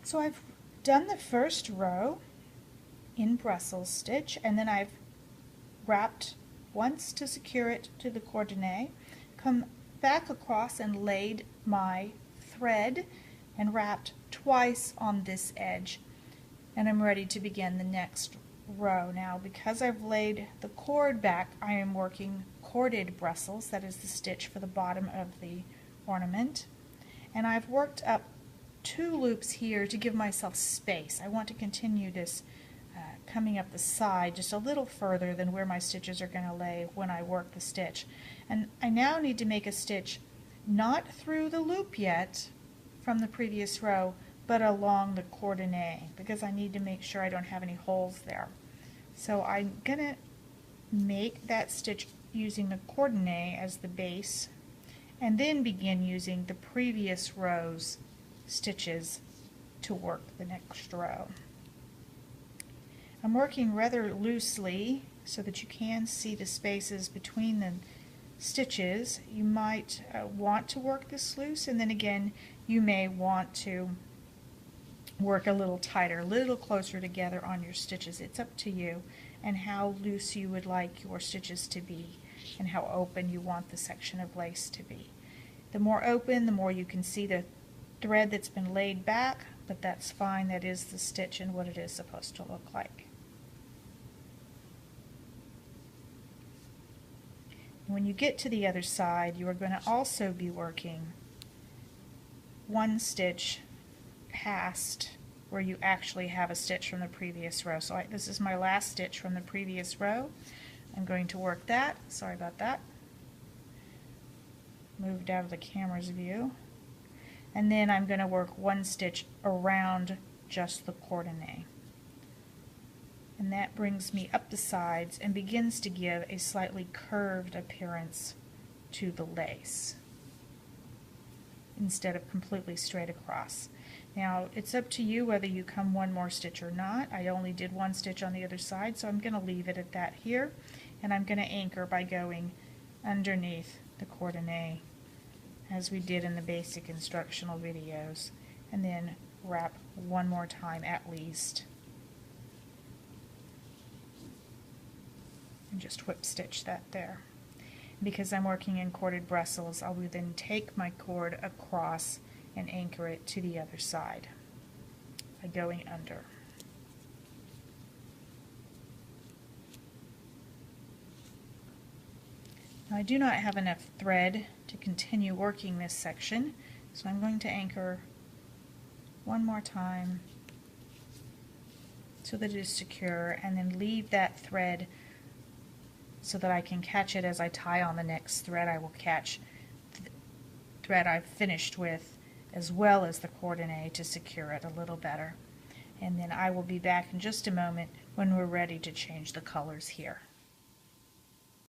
So I've done the first row in Brussels stitch, and then I've wrapped once to secure it to the coordinate, come back across and laid my thread and wrapped twice on this edge, and I'm ready to begin the next row. Now, because I've laid the cord back, I am working chorded Brussels, that is the stitch for the bottom of the ornament, and I've worked up 2 loops here to give myself space. I want to continue this coming up the side just a little further than where my stitches are going to lay when I work the stitch. And I now need to make a stitch not through the loop yet from the previous row, but along the coordinate, because I need to make sure I don't have any holes there. So I'm going to make that stitch using the coordinate as the base, and then begin using the previous row's stitches to work the next row. I'm working rather loosely so that you can see the spaces between the stitches. You might want to work this loose, and then again you may want to work a little tighter, a little closer together on your stitches. It's up to you and how loose you would like your stitches to be and how open you want the section of lace to be. The more open, the more you can see the thread that's been laid back, but that's fine. That is the stitch and what it is supposed to look like. When you get to the other side, you are going to also be working 1 stitch past where you actually have a stitch from the previous row. So this is my last stitch from the previous row. I'm going to work that. Sorry about that. Moved out of the camera's view. And then I'm going to work 1 stitch around just the coordinate. And that brings me up the sides and begins to give a slightly curved appearance to the lace instead of completely straight across. Now it's up to you whether you come 1 more stitch or not. I only did 1 stitch on the other side, so I'm going to leave it at that here, and I'm going to anchor by going underneath the coordinate as we did in the basic instructional videos, and then wrap 1 more time at least. And just whip stitch that there. Because I'm working in corded Brussels, I will then take my cord across and anchor it to the other side by going under. Now I do not have enough thread to continue working this section, so I'm going to anchor 1 more time so that it is secure, and then leave that thread so that I can catch it as I tie on the next thread. I will catch the thread I've finished with as well as the coordinate to secure it a little better. And then I will be back in just a moment when we're ready to change the colors here.